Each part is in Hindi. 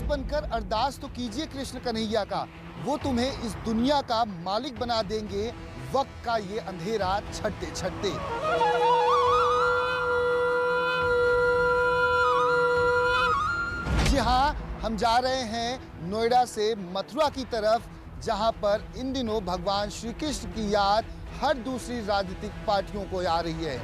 बनकर अरदास तो कीजिए कृष्ण कन्हैया का, वो तुम्हें इस दुनिया का मालिक बना देंगे वक्त का ये अंधेरा छटते छटते। जी हाँ, हम जा रहे हैं नोएडा से मथुरा की तरफ, जहां पर इन दिनों भगवान श्री कृष्ण की याद हर दूसरी राजनीतिक पार्टियों को आ रही है।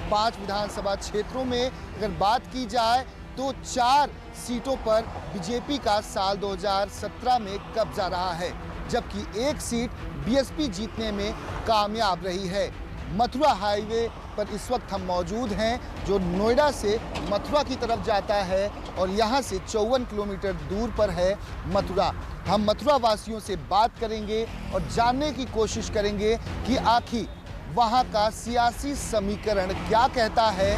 5 विधानसभा क्षेत्रों में अगर बात की जाए तो 4 सीटों पर बीजेपी का साल 2017 में कब्जा रहा है, जबकि 1 सीट बीएसपी जीतने में कामयाब रही है। मथुरा हाईवे पर इस वक्त हम मौजूद हैं, जो नोएडा से मथुरा की तरफ जाता है और यहाँ से 54 किलोमीटर दूर पर है मथुरा। हम मथुरा वासियों से बात करेंगे और जानने की कोशिश करेंगे कि आखिर वहाँ का सियासी समीकरण क्या कहता है।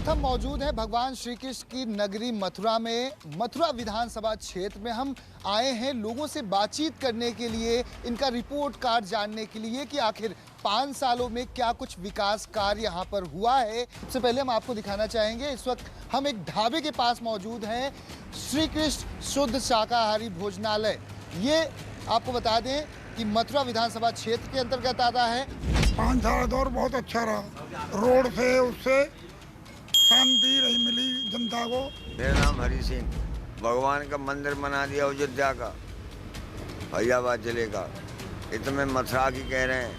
हम मौजूद हैं भगवान श्री कृष्ण की नगरी मथुरा में। मथुरा विधानसभा क्षेत्र में हम आए हैं लोगों से बातचीत करने के लिए, इनका रिपोर्ट कार्ड जानने के लिए कि आखिर 5 सालों में क्या कुछ विकास कार्य यहाँ पर हुआ है। सबसे पहले हम आपको दिखाना चाहेंगे, इस वक्त हम एक ढाबे के पास मौजूद हैं, श्री कृष्ण शुद्ध शाकाहारी भोजनालय। ये आपको बता दें कि मथुरा विधानसभा क्षेत्र के अंतर्गत आता है। 5 साल दौर बहुत अच्छा रहा, रोड से उससे शांति रही मिली जनता को। मेरा नाम हरी सिंह। भगवान का मंदिर बना दिया अयोध्या का, फैजाबाद जिले का। इतने मथुरा की कह रहे हैं,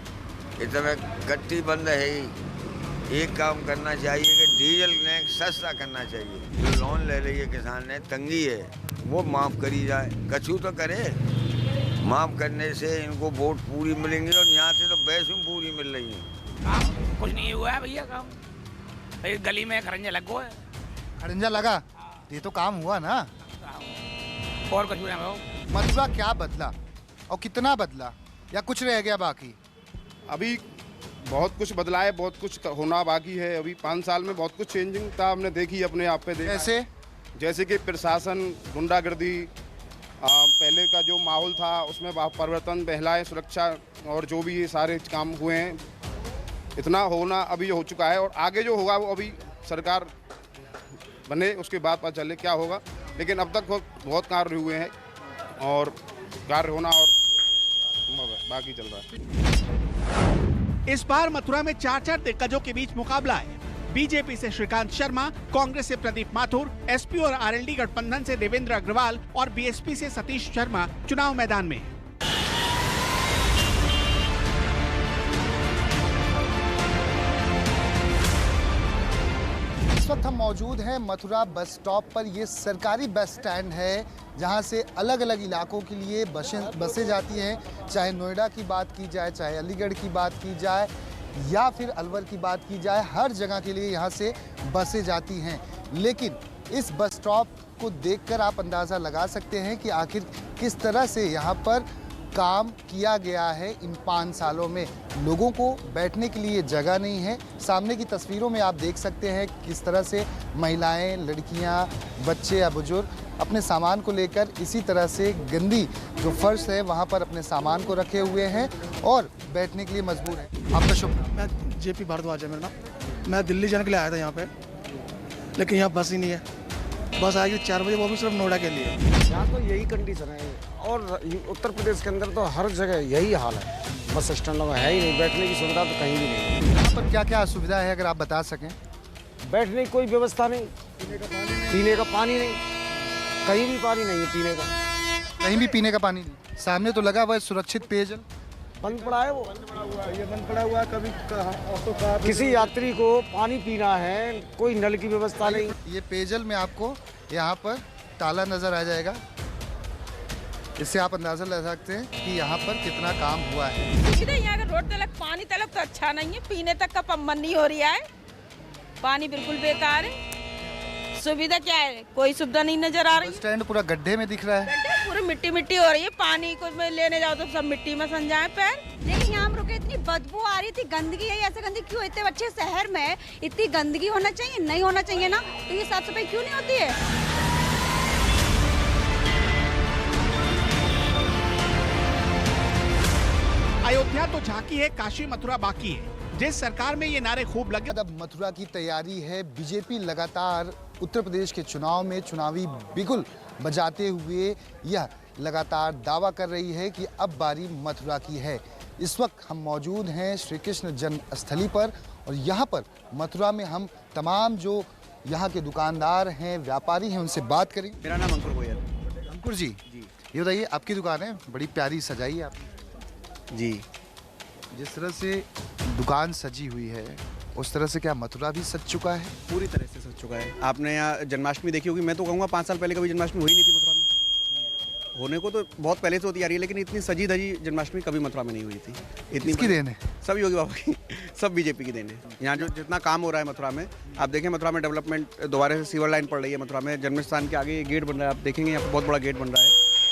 इतने गट्टी बंद है ही। एक काम करना चाहिए कि डीजल ने सस्ता करना चाहिए। जो लोन ले लिए किसान ने, तंगी है, वो माफ़ करी जाए। कछु तो करे, माफ़ करने से इनको वोट पूरी मिलेंगी और यहाँ से तो वैसे पूरी मिल रही है। कुछ नहीं हुआ है भैया काम। गली में खरंजा लगो है। खड़ंजा लगा, ये तो काम हुआ ना। और कुछ नहीं हो। मथुरा क्या बदला और कितना बदला, या कुछ रह गया बाकी? अभी बहुत कुछ बदला है, बहुत कुछ होना बाकी है। अभी 5 साल में बहुत कुछ चेंजिंग था, हमने देखी अपने आप पे। कैसे? जैसे कि प्रशासन, गुंडागर्दी, पहले का जो माहौल था उसमें परिवर्तन, महिलाएं सुरक्षा और जो भी ये सारे काम हुए हैं, इतना होना अभी हो चुका है। और आगे जो होगा वो अभी सरकार बने उसके बाद पता चले क्या होगा। लेकिन अब तक बहुत कार्य हुए हैं और कार्य होना और बाकी चल रहा है। इस बार मथुरा में 4 दिग्गजों के बीच मुकाबला है। बीजेपी से श्रीकांत शर्मा, कांग्रेस से प्रदीप माथुर, एसपी और आरएलडी गठबंधन से देवेंद्र अग्रवाल और बीएसपी से सतीश शर्मा चुनाव मैदान में। इस वक्त हम मौजूद हैं मथुरा बस स्टॉप पर। ये सरकारी बस स्टैंड है, जहां से अलग अलग इलाकों के लिए बसें जाती हैं। चाहे नोएडा की बात की जाए, चाहे अलीगढ़ की बात की जाए, या फिर अलवर की बात की जाए, हर जगह के लिए यहाँ से बसें जाती हैं। लेकिन इस बस स्टॉप को देखकर आप अंदाज़ा लगा सकते हैं कि आखिर किस तरह से यहाँ पर काम किया गया है इन 5 सालों में। लोगों को बैठने के लिए जगह नहीं है। सामने की तस्वीरों में आप देख सकते हैं किस तरह से महिलाएं, लड़कियां, बच्चे या बुजुर्ग अपने सामान को लेकर इसी तरह से गंदी जो फर्श है वहां पर अपने सामान को रखे हुए हैं और बैठने के लिए मजबूर हैं। आपका शुभ नाम? मैं जेपी भारद्वाज है मेरा नाम। मैं दिल्ली जाने के लिए आया था यहाँ पे, लेकिन यहाँ बस ही नहीं है। बस आएगी 4 बजे, वो भी सिर्फ नोएडा के लिए। यहाँ तो यही कंडीशन है और उत्तर प्रदेश के अंदर तो हर जगह यही हाल है। बस स्टैंडों में है ही नहीं, बैठने की सुविधा तो कहीं भी नहीं। यहाँ पर क्या क्या असुविधा है अगर आप बता सकें? बैठने की कोई व्यवस्था नहीं, पीने का पानी नहीं, कहीं भी पानी नहीं है पीने का। कहीं भी पीने का पानी नहीं। सामने तो लगा हुआ है सुरक्षित पेयजल, बंद पड़ा है वो। ये बंद पड़ा हुआ है। कभी ऑटो का किसी यात्री को पानी पीना है, कोई नल की व्यवस्था नहीं। ये पेयजल में आपको यहाँ पर ताला नज़र आ जाएगा। इससे आप अंदाज़ा लगा सकते हैं कि यहाँ पर कितना काम हुआ है। सीधे यहाँ का रोड तलक पानी तलक तो अच्छा नहीं है, पीने तक का पंबन नहीं हो रहा है। पानी बिल्कुल बेकार है। सुविधा क्या है? कोई सुविधा नहीं नजर आ रही। स्टैंड पूरा गड्ढे में दिख रहा है, पूरी मिट्टी मिट्टी हो रही है। पानी को में लेने जाओ तो सब मिट्टी में सन जाए पैर। लेकिन यहाँ हम रुके थे इतनी बदबू आ रही थी, गंदगी है, ऐसे गंदगी क्यों? इतने अच्छे शहर में इतनी गंदगी होना चाहिए? नहीं होना चाहिए ना, तो ये साफ सफाई क्यों नहीं होती है? अयोध्या तो झांकी है, काशी मथुरा बाकी है। जिस सरकार में ये नारे खूब लगे। अब मथुरा की तैयारी है। बीजेपी लगातार उत्तर प्रदेश के चुनाव में चुनावी बिगुल बजाते हुए यह लगातार दावा कर रही है कि अब बारी मथुरा की है। इस वक्त हम मौजूद हैं श्री कृष्ण जन्मस्थली पर और यहाँ पर मथुरा में हम तमाम जो यहाँ के दुकानदार हैं, व्यापारी हैं, उनसे बात करेंगे। मेरा नाम अंकुर गोयल। अंकुर जी, ये बताइए, आपकी दुकान है, बड़ी प्यारी सजाई है आपने जी। जिस तरह से दुकान सजी हुई है उस तरह से क्या मथुरा भी सज चुका है? पूरी तरह से सज चुका है। आपने यहाँ जन्माष्टमी देखी होगी। मैं तो कहूँगा 5 साल पहले कभी जन्माष्टमी हुई नहीं थी मथुरा में। होने को तो बहुत पहले से होती आ रही है, लेकिन इतनी सजी धजी जन्माष्टमी कभी मथुरा में नहीं हुई थी। इतनी किसकी देन है? सब योगी बाबा की, सब बीजेपी की देन है। यहाँ जो जितना काम हो रहा है मथुरा में, आप देखें मथुरा में डेवलपमेंट, दोबारा से सीवर लाइन पड़ रही है मथुरा में, जन्म स्थान के आगे गेट बन रहा है, आप देखेंगे यहाँ पर बहुत बड़ा गेट बन रहा है।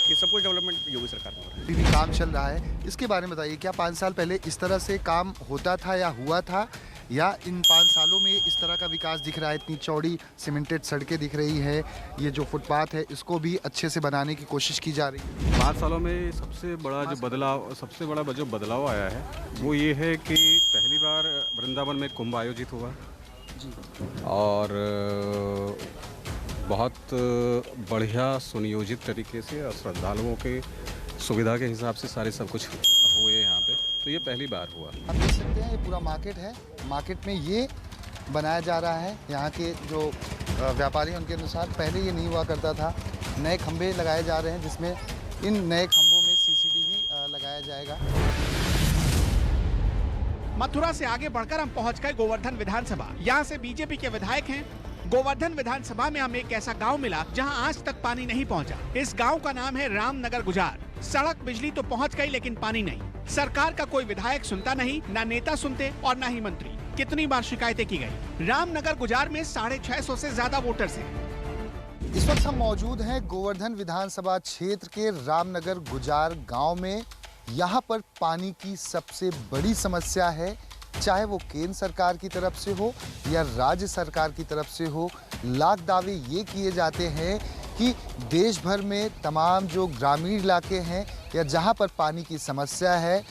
ये सब कुछ डेवलपमेंट योगी सरकार में हो रहा है। अभी भी काम चल रहा है, इसके बारे में बताइए, क्या 5 साल पहले इस तरह से काम होता था या हुआ था, या इन 5 सालों में इस तरह का विकास दिख रहा है? इतनी चौड़ी सीमेंटेड सड़कें दिख रही है, ये जो फुटपाथ है इसको भी अच्छे से बनाने की कोशिश की जा रही है। 5 सालों में सबसे बड़ा जो बदलाव आया है वो ये है कि पहली बार वृंदावन में कुंभ आयोजित हुआ जी, और बहुत बढ़िया सुनियोजित तरीके से और श्रद्धालुओं के सुविधा के हिसाब से सारे सब कुछ हुए यहाँ पे, तो ये पहली बार हुआ। आप देख सकते हैं ये पूरा मार्केट है, मार्केट में ये बनाया जा रहा है। यहाँ के जो व्यापारी हैं उनके अनुसार पहले ये नहीं हुआ करता था। नए खंभे लगाए जा रहे हैं जिसमें इन नए खंभों में CCTV लगाया जाएगा। मथुरा से आगे बढ़कर हम पहुंच गए गोवर्धन विधानसभा। यहाँ से बीजेपी के विधायक हैं। गोवर्धन विधानसभा में हमें एक ऐसा गांव मिला जहां आज तक पानी नहीं पहुंचा। इस गांव का नाम है रामनगर गुजार। सड़क बिजली तो पहुंच गई लेकिन पानी नहीं। सरकार का कोई विधायक सुनता नहीं, ना नेता सुनते और ना ही मंत्री। कितनी बार शिकायतें की गई। रामनगर गुजार में 650 से ज्यादा वोटर्स हैं। इस वक्त हम मौजूद हैं गोवर्धन विधानसभा क्षेत्र के रामनगर गुजार गांव में। यहाँ पर पानी की सबसे बड़ी समस्या है, चाहे वो केंद्र सरकार की तरफ से हो या राज्य सरकार की तरफ से हो। लाख दावे ये किए जाते हैं कि देश भर में तमाम जो ग्रामीण इलाके हैं या जहाँ पर पानी की समस्या है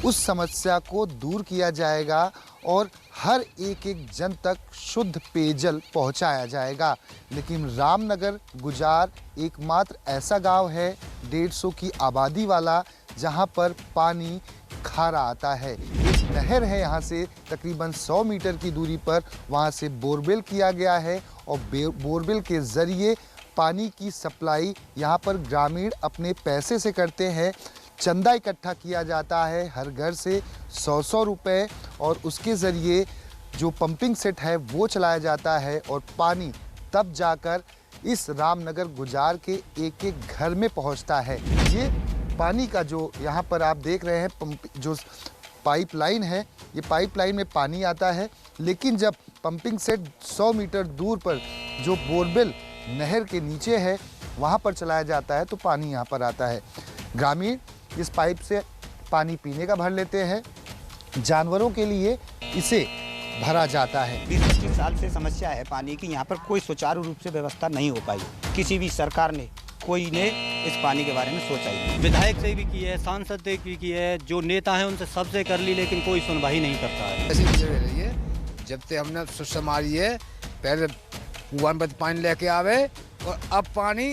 उस समस्या को दूर किया जाएगा और हर एक जन तक शुद्ध पेयजल पहुंचाया जाएगा। लेकिन रामनगर गुजार एकमात्र ऐसा गांव है 150 की आबादी वाला जहां पर पानी खारा आता है। एक नहर है यहाँ से तकरीबन 100 मीटर की दूरी पर, वहाँ से बोरवेल किया गया है और बोरवेल के ज़रिए पानी की सप्लाई यहाँ पर ग्रामीण अपने पैसे से करते हैं। चंदा इकट्ठा किया जाता है हर घर से 100-100 रुपये और उसके ज़रिए जो पंपिंग सेट है वो चलाया जाता है और पानी तब जाकर इस रामनगर गुजार के एक घर में पहुँचता है। ये पानी का जो यहाँ पर आप देख रहे हैं जो पाइपलाइन है, ये पाइपलाइन में पानी आता है, लेकिन जब पंपिंग सेट 100 मीटर दूर पर जो बोरवेल नहर के नीचे है वहाँ पर चलाया जाता है तो पानी यहाँ पर आता है। ग्रामीण इस पाइप से पानी पीने का भर लेते हैं, जानवरों के लिए इसे भरा जाता है। 20-25 साल से समस्या है पानी की। यहाँ पर कोई सुचारू रूप से व्यवस्था नहीं हो पाई। किसी भी सरकार ने कोई ने इस पानी के बारे में सोचा ही नहीं। विधायक से भी की है, सांसद से भी की है, जो नेता हैं उनसे सबसे कर ली, लेकिन कोई सुनवाई नहीं करता है। ऐसी जगह रही है जब से हमने सुस्त मारी है, पहले कुआं में पानी लेके आवे और अब पानी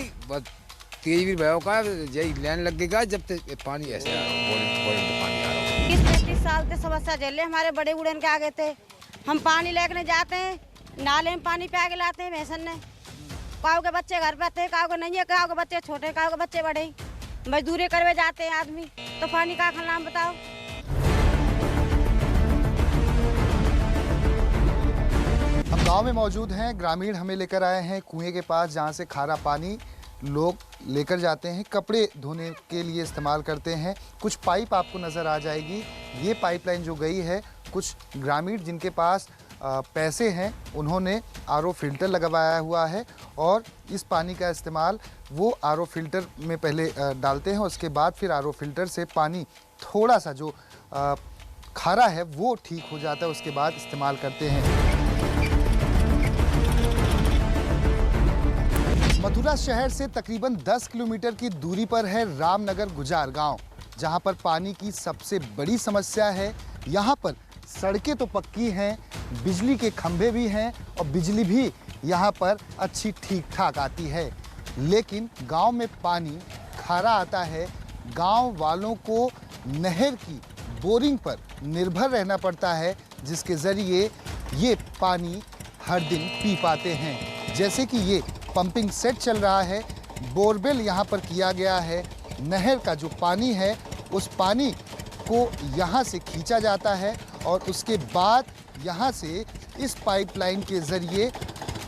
तेज भी भयो का यही लाइन लगेगा जब तक पानी ऐसे पानी आ रहा है। 20-25 साल से समस्या झेले हमारे बड़े बूढ़े के आगे थे। हम पानी लेकर जाते हैं, नाले में पानी पे आगे लाते हैं भैंसन ने। काऊ के बच्चे घर पे थे, काऊ के नहीं है, काऊ के बच्चे छोटे, काऊ के बच्चे बड़े, मजदूरी करवे जाते हैं आदमी, तो पानी का नाम बताओ। हम गांव में मौजूद हैं, ग्रामीण हमें लेकर आए हैं कुएं के पास जहां से खारा पानी लोग लेकर जाते हैं, कपड़े धोने के लिए इस्तेमाल करते हैं। कुछ पाइप आपको नज़र आ जाएगी, ये पाइपलाइन जो गई है, कुछ ग्रामीण जिनके पास पैसे हैं उन्होंने आरओ फिल्टर लगवाया हुआ है और इस पानी का इस्तेमाल वो आरओ फिल्टर में पहले डालते हैं, उसके बाद फिर आरओ फिल्टर से पानी थोड़ा सा जो खारा है वो ठीक हो जाता है, उसके बाद इस्तेमाल करते हैं। मथुरा शहर से तकरीबन 10 किलोमीटर की दूरी पर है रामनगर गुजार गांव, जहां पर पानी की सबसे बड़ी समस्या है। यहां पर सड़कें तो पक्की हैं, बिजली के खंभे भी हैं और बिजली भी यहां पर अच्छी ठीक ठाक आती है, लेकिन गांव में पानी खारा आता है। गांव वालों को नहर की बोरिंग पर निर्भर रहना पड़ता है, जिसके ज़रिए ये पानी हर दिन पी पाते हैं। जैसे कि ये पंपिंग सेट चल रहा है, बोरवेल यहाँ पर किया गया है। नहर का जो पानी है उस पानी को यहाँ से खींचा जाता है और उसके बाद यहाँ से इस पाइपलाइन के ज़रिए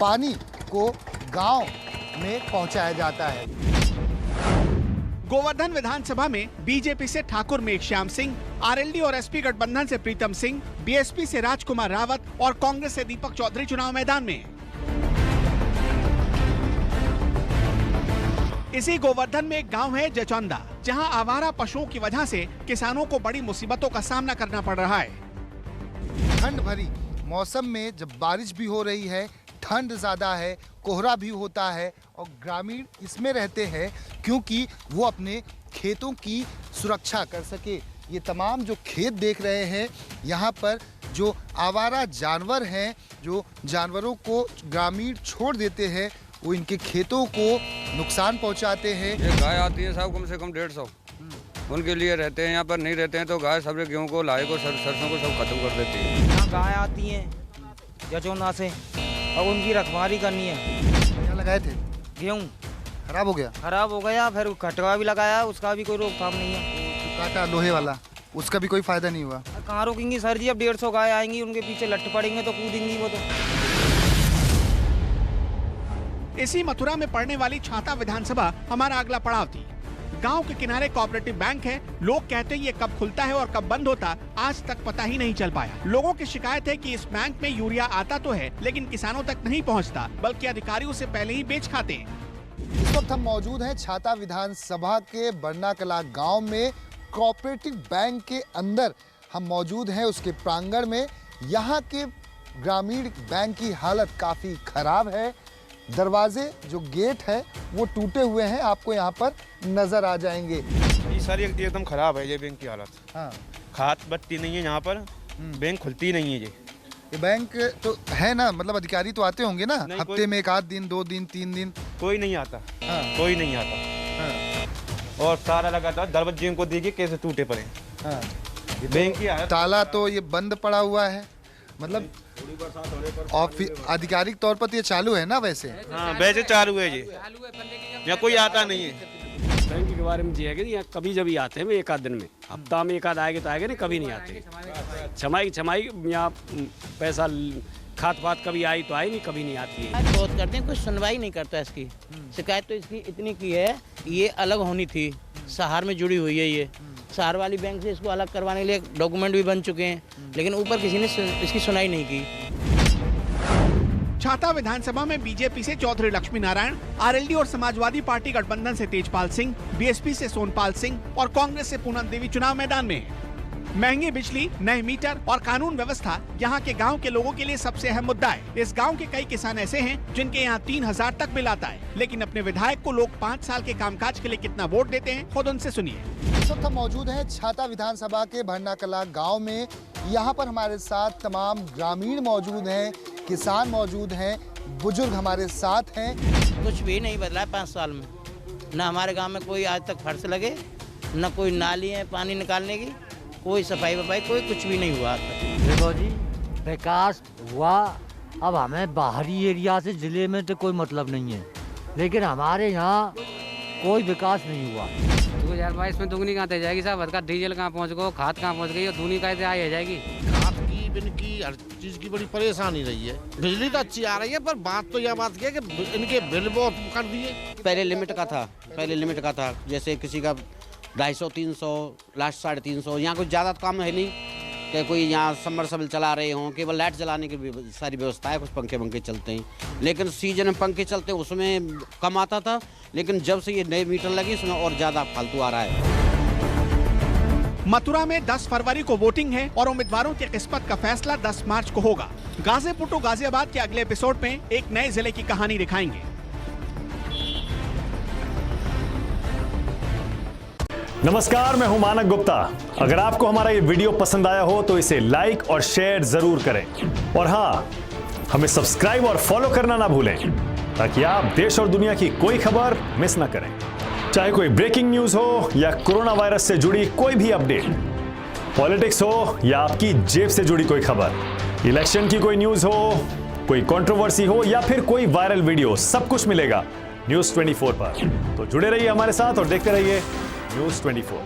पानी को गांव में पहुँचाया जाता है। गोवर्धन विधानसभा में बीजेपी से ठाकुर मेघश्याम सिंह, आरएलडी और एसपी गठबंधन से प्रीतम सिंह, बीएसपी से राजकुमार रावत और कांग्रेस से दीपक चौधरी चुनाव मैदान में। इसी गोवर्धन में एक गांव है जचौंदा, जहां आवारा पशुओं की वजह से किसानों को बड़ी मुसीबतों का सामना करना पड़ रहा है। ठंड भरी मौसम में जब बारिश भी हो रही है, ठंड ज़्यादा है, कोहरा भी होता है और ग्रामीण इसमें रहते हैं क्योंकि वो अपने खेतों की सुरक्षा कर सके। ये तमाम जो खेत देख रहे हैं, यहाँ पर जो आवारा जानवर हैं, जो जानवरों को ग्रामीण छोड़ देते हैं, वो इनके खेतों को नुकसान पहुंचाते हैं। ये गाय आती है साहब, कम से कम 150 उनके लिए रहते हैं। यहाँ पर नहीं रहते हैं तो गाय सब गेहूँ को, लाए को, सरसों को सब खत्म कर देती है। यहाँ गाय आती हैं जचौंदा से और उनकी रखवाली करनी है। क्या लगाए थे? गेहूँ खराब हो गया? खराब हो गया, फिर खटका भी लगाया, उसका भी कोई रोकथाम नहीं है। काटा लोहे वाला, उसका भी कोई फायदा नहीं हुआ। कहाँ रोकेंगी सर जी, अब 150 गाय आएंगी, उनके पीछे लट पड़ेंगे तो कूदेंगी वो तो। इसी मथुरा में पड़ने वाली छाता विधानसभा हमारा अगला पड़ाव थी। गांव के किनारे कोऑपरेटिव बैंक है। लोग कहते हैं ये कब खुलता है और कब बंद होता, आज तक पता ही नहीं चल पाया। लोगों की शिकायत है कि इस बैंक में यूरिया आता तो है लेकिन किसानों तक नहीं पहुंचता, बल्कि अधिकारी उसे पहले ही बेच खाते हैं। इस वक्त हम मौजूद हैं छाता विधानसभा के बरनाकला गांव में, कोऑपरेटिव बैंक के अंदर हम मौजूद हैं, उसके प्रांगण में। यहाँ के ग्रामीण बैंक की हालत काफ़ी खराब है। दरवाजे जो गेट है वो टूटे हुए हैं, आपको यहाँ पर नजर आ जाएंगे। ये सारी एकदम खराब है ये बैंक की हालत। हाँ, खात बत्ती नहीं है यहाँ पर, बैंक खुलती नहीं है। ये बैंक तो है ना, मतलब अधिकारी तो आते होंगे ना, हफ्ते में 1 दिन 2 दिन 3 दिन? कोई नहीं आता। हाँ। कोई नहीं आता। हाँ। और ताला लगातार दरवाजे को देखिए कैसे टूटे पड़े। हाँ। बैंक की हालत, ताला तो ये बंद पड़ा हुआ है, मतलब आधिकारिक तौर पर तो ये चालू है ना? वैसे हाँ वैसे चालू है जी, यहाँ कोई आता नहीं है। बैंक के बारे में जी है कि यहाँ कभी जब ही आते हैं, 1 दिन में, हफ्ता में 1 आएंगे तो आएंगे, नहीं कभी नहीं आते। छमाई यहाँ पैसा खात पात कभी आई तो आई नहीं, कभी नहीं आती है। बहुत करते हैं, कुछ सुनवाई नहीं करता इसकी। शिकायत तो इसकी इतनी की है, ये अलग होनी थी, सहार में जुड़ी हुई है। ये सहार वाली बैंक से इसको अलग करवाने के लिए डॉक्यूमेंट भी बन चुके हैं, लेकिन ऊपर किसी ने इसकी सुनाई नहीं की। छाता विधानसभा में बीजेपी से चौधरी लक्ष्मी नारायण, आरएलडी और समाजवादी पार्टी गठबंधन से तेजपाल सिंह, बीएसपी से सोनपाल सिंह और कांग्रेस से पूनम देवी चुनाव मैदान में। महंगी बिजली, नए मीटर और कानून व्यवस्था यहाँ के गांव के लोगों के लिए सबसे अहम मुद्दा है। इस गांव के कई किसान ऐसे हैं जिनके यहाँ 3000 तक बिल आता है, लेकिन अपने विधायक को लोग 5 साल के कामकाज के लिए कितना वोट देते हैं, खुद उनसे सुनिए। इस वक्त हम मौजूद हैं छाता विधानसभा के बरनाकला गांव में। यहाँ पर हमारे साथ तमाम ग्रामीण मौजूद हैं, किसान मौजूद हैं, बुजुर्ग हमारे साथ हैं। कुछ भी नहीं बदला है 5 साल में। न हमारे गांव में कोई आज तक फर्श लगे, न कोई नाली है पानी निकालने की, कोई सफाई वफाई, कोई कुछ भी नहीं हुआ। देखो जी, विकास हुआ, अब हमें बाहरी एरिया से ज़िले में तो कोई मतलब नहीं है, लेकिन हमारे यहाँ कोई विकास नहीं हुआ। 2022 में दुगनी कहाँ तक जाएगी साहब, का डीजल कहाँ पहुँच गो, खाद कहाँ पहुँच गई और दूनी कहाँ से आई जाएगी। खाद की, बिन की, हर चीज़ की बड़ी परेशानी रही है। बिजली तो अच्छी आ रही है, पर बात तो यह बात की है कि इनके बिल बहुत कर दिए। पहले लिमिट का था, जैसे किसी का 250 300, लास्ट 350। यहाँ कुछ ज़्यादा काम है नहीं कि कोई यहाँ सबमर्सिबल चला रहे हों, केवल लाइट जलाने की भी सारी व्यवस्था है, कुछ पंखे चलते हैं, लेकिन सीजन में पंखे चलते हैं उसमें कम आता था, लेकिन जब से ये नए मीटर लगे उसमें और ज़्यादा फालतू आ रहा है। मथुरा में 10 फरवरी को वोटिंग है और उम्मीदवारों की किस्मत का फैसला 10 मार्च को होगा। गाजीपुर टू गाजियाबाद के अगले एपिसोड में एक नए जिले की कहानी दिखाएंगे। नमस्कार, मैं हूं मानक गुप्ता। अगर आपको हमारा ये वीडियो पसंद आया हो तो इसे लाइक और शेयर जरूर करें और हाँ, हमें सब्सक्राइब और फॉलो करना ना भूलें ताकि आप देश और दुनिया की कोई खबर मिस ना करें। चाहे कोई ब्रेकिंग न्यूज हो या कोरोना वायरस से जुड़ी कोई भी अपडेट, पॉलिटिक्स हो या आपकी जेब से जुड़ी कोई खबर, इलेक्शन की कोई न्यूज हो, कोई कंट्रोवर्सी हो या फिर कोई वायरल वीडियो, सब कुछ मिलेगा न्यूज़ 24 पर। तो जुड़े रहिए हमारे साथ और देखते रहिए न्यूज़ 24।